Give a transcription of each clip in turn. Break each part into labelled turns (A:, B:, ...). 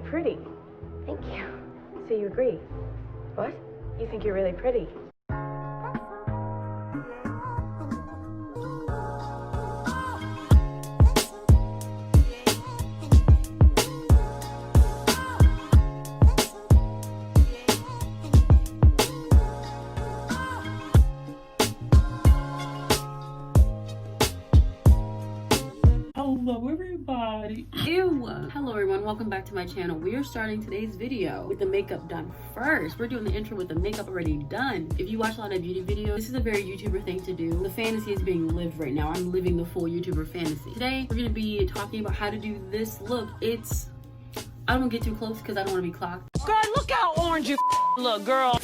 A: really pretty.
B: Thank you.
A: So you agree?
B: What?
A: You think you're really pretty?
C: Hello everybody. Ew. Hello everyone, welcome back to my channel. We are starting today's video with the makeup done first. We're doing the intro with the makeup already done. If you watch a lot of beauty videos, this is a very YouTuber thing to do. The fantasy is being lived right now. I'm living the full YouTuber fantasy. Today we're gonna be talking about how to do this look. I don't want to get too close because I don't want to be clocked.
D: Girl, look how orange you look, girl.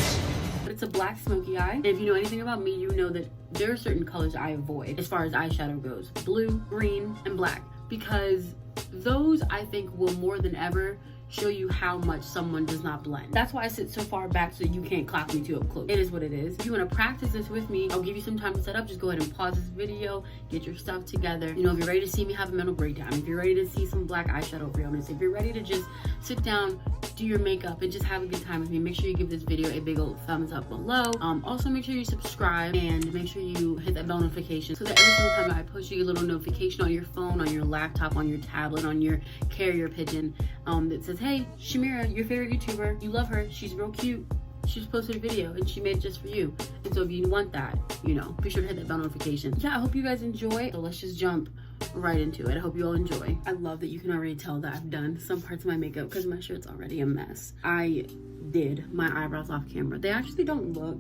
C: But it's a black smoky eye. And if you know anything about me, you know that there are certain colors I avoid as far as eyeshadow goes. Blue, green, and black. Because those, I think, will more than ever show you how much someone does not blend. That's why I sit so far back so you can't clock me too up close. It is what it is. If you want to practice this with me, I'll give you some time to set up. Just go ahead and pause this video, get your stuff together. You know, if you're ready to see me have a mental breakdown, if you're ready to see some black eyeshadow realness, if you're ready to just sit down, do your makeup, and just have a good time with me, make sure you give this video a big old thumbs up below. Also make sure you subscribe and make sure you hit that bell notification so that every single time I post, you get a little notification on your phone, on your laptop, on your tablet, on your carrier pigeon that says, hey, Shamira, your favorite YouTuber, you love her, she's real cute, she just posted a video and she made it just for you. And so if you want that, you know, be sure to hit that bell notification. Yeah, I hope you guys enjoy. So let's just jump right into it. I hope you all enjoy. I love that you can already tell that I've done some parts of my makeup because my shirt's already a mess. I did my eyebrows off camera. They actually don't look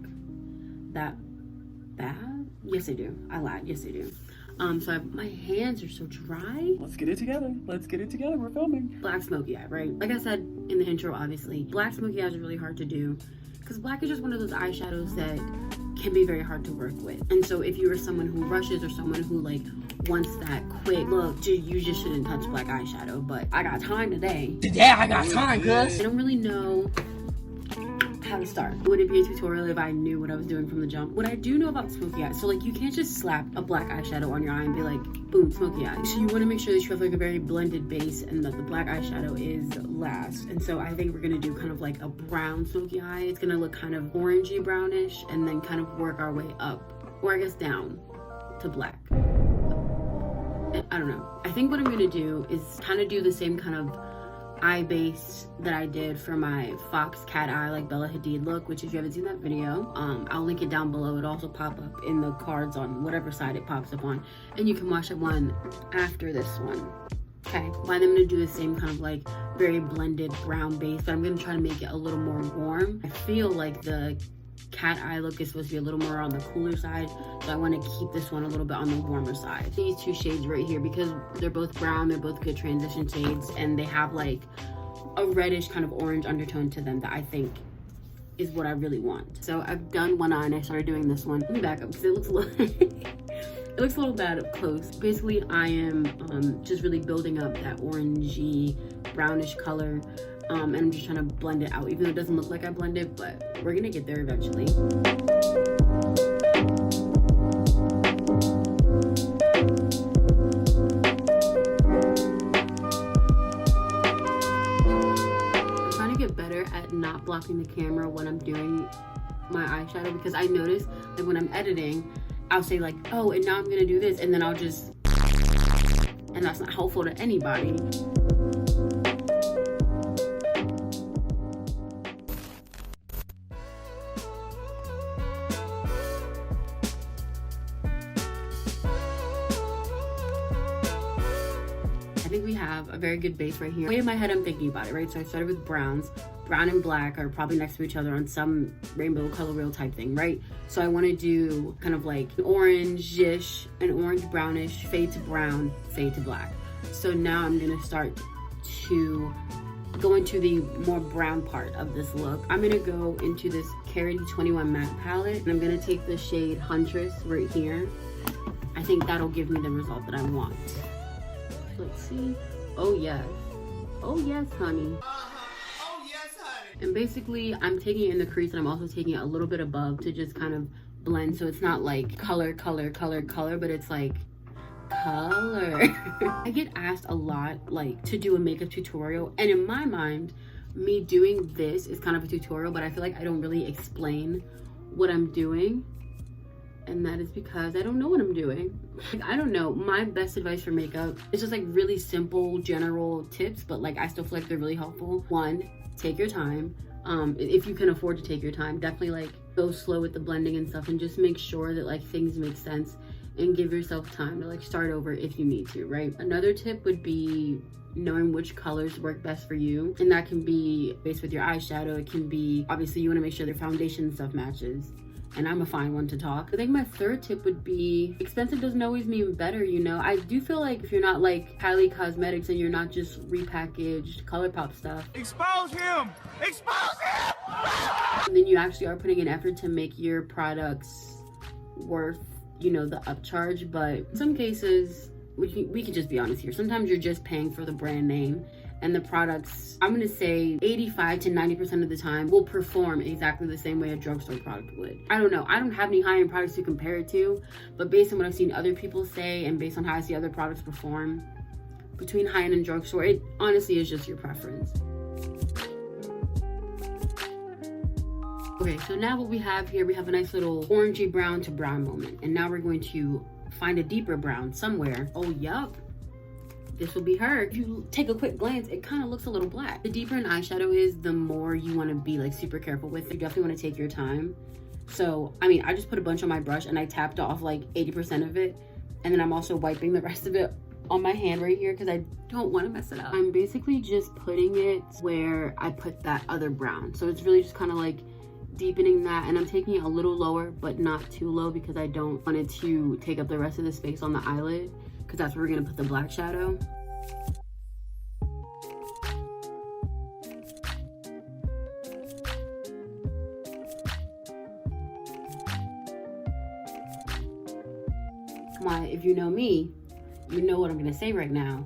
C: that bad. Yes, they do. I lied. Yes, they do. So my hands are so dry.
E: Let's get it together. Let's get it together. We're filming.
C: Black smoky eye, right? Like I said in the intro, obviously, black smoky eyes are really hard to do because black is just one of those eyeshadows that can be very hard to work with. And so if you are someone who rushes or someone who like wants that quick look, you just shouldn't touch black eyeshadow. But I got time today.
D: Today I got time, cuz.
C: I don't really know how to start. It wouldn't be a tutorial if I knew what I was doing from the jump. What I do know about smoky eye, so like you can't just slap a black eyeshadow on your eye and be like, boom, smoky eye. So you want to make sure that you have like a very blended base and that the black eyeshadow is last. And so I think we're gonna do kind of like a brown smoky eye. It's gonna look kind of orangey brownish and then kind of work our way up, or I guess down to black. I don't know. I think what I'm gonna do is kind of do the same kind of eye base that I did for my fox cat eye like Bella Hadid look, which if you haven't seen that video, I'll link it down below. It'll also pop up in the cards on whatever side it pops up on, and you can watch that one after this one. Okay, well, I'm gonna do the same kind of like very blended brown base, but I'm gonna try to make it a little more warm. I feel like the cat eye look is supposed to be a little more on the cooler side, so I want to keep this one a little bit on the warmer side. These two shades right here, because they're both brown, they're both good transition shades, and they have like a reddish kind of orange undertone to them that I think is what I really want. So I've done one eye and I started doing this one. Let me back up because it looks a little it looks a little bad up close. Basically I am just really building up that orangey brownish color. And I'm just trying to blend it out, even though it doesn't look like I blended, but we're gonna get there eventually. I'm trying to get better at not blocking the camera when I'm doing my eyeshadow, because I notice that when I'm editing, I'll say like, oh, and now I'm gonna do this, and then I'll just, and that's not helpful to anybody. I think we have a very good base right here. Way in my head, I'm thinking about it, right? So I started with browns. Brown and black are probably next to each other on some rainbow color wheel type thing, right? So I want to do kind of like an orange-ish, an orange brownish, fade to brown, fade to black. So now I'm gonna start to go into the more brown part of this look. I'm gonna go into this Karity 21 matte palette, and I'm gonna take the shade Huntress right here. I think that'll give me the result that I want. Let's see. Oh yes. Oh yes, honey.
E: Oh yes, honey.
C: And basically I'm taking it in the crease, and I'm also taking it a little bit above to just kind of blend, so it's not like color, color, color, color, but it's like color. I get asked a lot like to do a makeup tutorial, and in my mind, me doing this is kind of a tutorial, but I feel like I don't really explain what I'm doing. And that is because I don't know what I'm doing. Like, I don't know. My best advice for makeup is just like really simple general tips, but like I still feel like they're really helpful. One, take your time. If you can afford to take your time, definitely like go slow with the blending and stuff, and just make sure that like things make sense, and give yourself time to like start over if you need to, right? Another tip would be knowing which colors work best for you, and that can be based with your eyeshadow. It can be, obviously you want to make sure their foundation and stuff matches, and I'm a fine one to talk. I think my third tip would be expensive doesn't always mean better, you know? I do feel like if you're not like Kylie Cosmetics and you're not just repackaged ColourPop stuff,
E: Expose him! Expose him!
C: and then you actually are putting an effort to make your products worth, you know, the upcharge. But in some cases, we can just be honest here, sometimes you're just paying for the brand name, and the products, I'm gonna say 85 to 90% of the time will perform exactly the same way a drugstore product would. I don't know, I don't have any high-end products to compare it to, but based on what I've seen other people say and based on how I see other products perform, between high-end and drugstore, it honestly is just your preference. Okay, so now what we have here, we have a nice little orangey brown to brown moment, and now we're going to find a deeper brown somewhere. Oh, yup. This will be her. If you take a quick glance, it kind of looks a little black. The deeper an eyeshadow is, the more you want to be like super careful with it. You definitely want to take your time. So, I mean, I just put a bunch on my brush and I tapped off like 80% of it. And then I'm also wiping the rest of it on my hand right here because I don't want to mess it up. I'm basically just putting it where I put that other brown. So it's really just kind of like deepening that, and I'm taking it a little lower, but not too low because I don't want it to take up the rest of the space on the eyelid, because that's where we're gonna put the black shadow. Come on, if you know me, you know what I'm gonna say right now.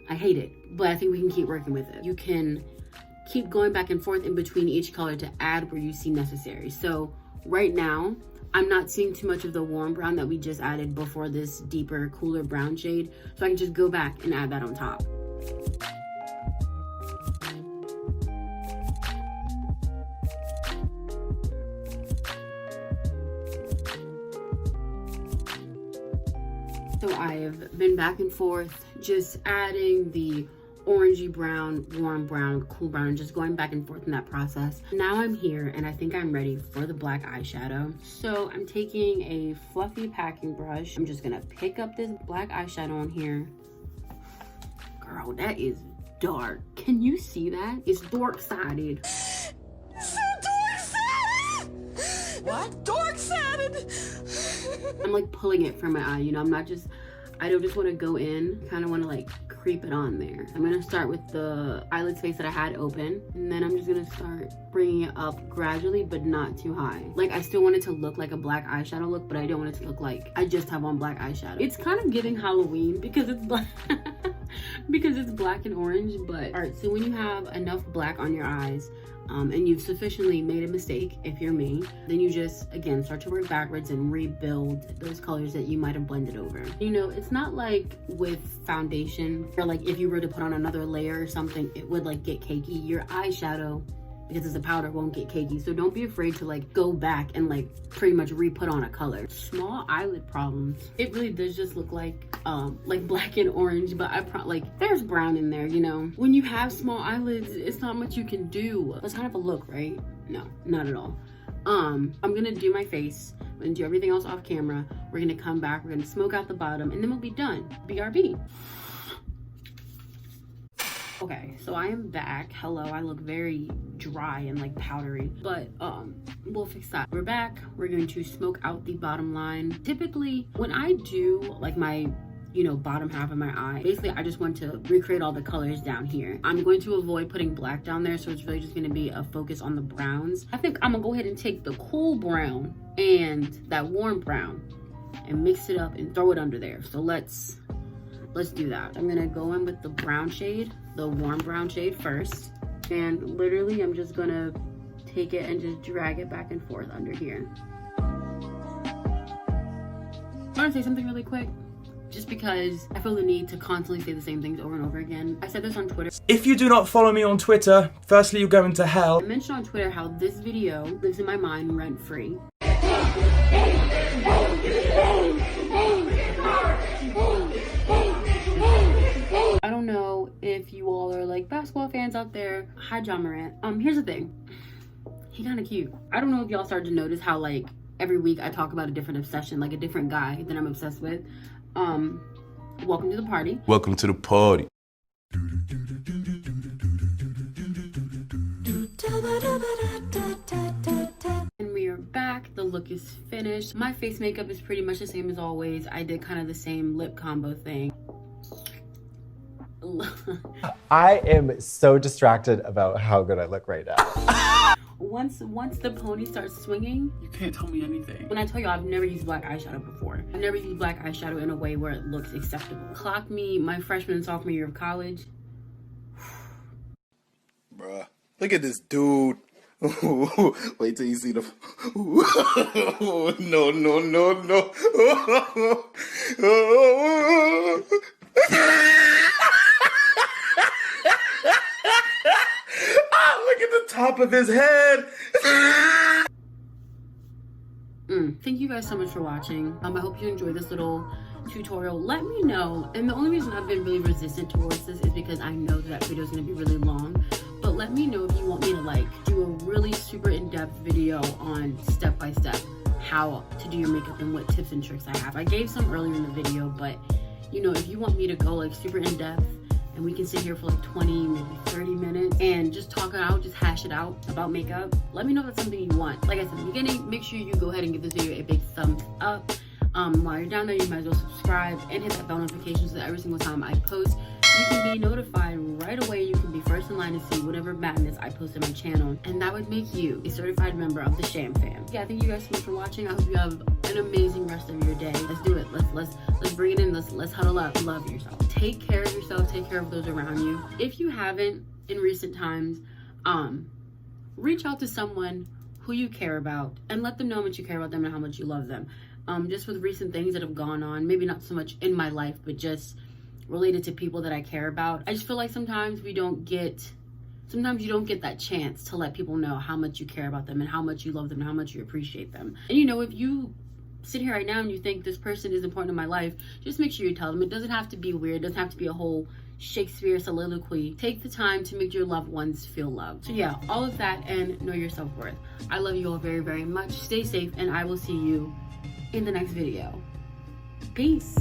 C: I hate it, but I think we can keep working with it. You can keep going back and forth in between each color to add where you see necessary. So right now, I'm not seeing too much of the warm brown that we just added before this deeper, cooler brown shade. So I can just go back and add that on top. So I've been back and forth, just adding the orangey brown, warm brown, cool brown, and just going back and forth in that process. Now I'm here and I think I'm ready for the black eyeshadow. So I'm taking a fluffy packing brush. I'm just gonna pick up this black eyeshadow on here. Girl, that is dark. Can you see that? It's dork-sided.
D: What? Dork-sided?
C: I'm like pulling it from my eye, you know, I don't just want to go in, kind of want to like creep it on there. I'm gonna start with the eyelid space that I had open, and then I'm just gonna start bringing it up gradually, but not too high. Like, I still want it to look like a black eyeshadow look, but I don't want it to look like I just have on black eyeshadow. It's kind of giving Halloween because it's black because it's black and orange. But all right, so when you have enough black on your eyes, and you've sufficiently made a mistake, if you're me, then you just, again, start to work backwards and rebuild those colors that you might have blended over. You know, it's not like with foundation, or like if you were to put on another layer or something, it would like get cakey. Your eyeshadow, because it's a powder, won't get cakey. So don't be afraid to like go back and like pretty much re-put on a color. Small eyelid problems, it really does just look like black and orange, but like there's brown in there, you know. When you have small eyelids, it's not much you can do. It's kind of a look, right? No, not at all. I'm gonna do my face. I'm gonna do everything else off camera. We're gonna come back, we're gonna smoke out the bottom, and then we'll be done. BRB. Okay, so I am back. Hello, I look very dry and like powdery, but we'll fix that. We're back. We're going to smoke out the bottom line. Typically, when I do like my, you know, bottom half of my eye, basically I just want to recreate all the colors down here. I'm going to avoid putting black down there, so it's really just going to be a focus on the browns. I think I'm gonna go ahead and take the cool brown and that warm brown and mix it up and throw it under there. So let's do that. I'm gonna go in with the brown shade, the warm brown shade first, and literally I'm just gonna take it and just drag it back and forth under here. I want to say something really quick. just because I feel the need to constantly say the same things over and over again. I said this on Twitter.
F: If you do not follow me on Twitter, firstly you're going to hell.
C: I mentioned on Twitter how this video lives in my mind rent-free. I don't know if you all are like basketball fans out there. Hi, John Morant. Here's the thing. He kind of cute. I don't know if y'all started to notice how like every week I talk about a different obsession, like a different guy that I'm obsessed with. Welcome to the party.
G: Welcome to the party.
C: And we are back. The look is finished. My face makeup is pretty much the same as always. I did kind of the same lip combo thing.
H: I am so distracted about how good I look right now.
C: Once the pony starts swinging,
E: You can't tell me anything.
C: when I tell you I've never used black eyeshadow before. I've never used black eyeshadow in a way where it looks acceptable. Clock me my freshman and sophomore year of college.
G: Bruh, look at this dude. Wait till you see the... No, no, no, no. Look at the top of his head.
C: Thank you guys so much for watching. I hope you enjoyed this little tutorial. Let me know. And the only reason I've been really resistant towards this is because I know that video is going to be really long. But let me know if you want me to like do a really super in-depth video on step-by-step how to do your makeup and what tips and tricks I have. I gave some earlier in the video, but you know, if you want me to go like super in-depth and we can sit here for like 20, maybe 30 minutes and just talk it out, just hash it out about makeup, let me know if that's something you want. Like I said in the beginning, make sure you go ahead and give this video a big thumbs up. While you're down there, you might as well subscribe and hit that bell notification so that every single time I post, you can be notified right away. You can be first in line to see whatever madness I post on my channel, and that would make you a certified member of the Sham Fam. Yeah, thank you guys so much for watching. I hope you have an amazing rest of your day. Let's do it. Let's bring it in. Let's huddle up. Love yourself. Take care of yourself. Take care of those around you. If you haven't in recent times, reach out to someone who you care about and let them know how much you care about them and how much you love them. Just with recent things that have gone on, maybe not so much in my life, but just related to people that I care about. I just feel like sometimes you don't get that chance to let people know how much you care about them and how much you love them and how much you appreciate them. And you know, if you sit here right now and you think this person is important in my life, just make sure you tell them. It doesn't have to be weird. It doesn't have to be a whole Shakespeare soliloquy. Take the time to make your loved ones feel loved. So yeah, all of that, and know your self-worth. I love you all very, very much. Stay safe, and I will see you in the next video. Peace.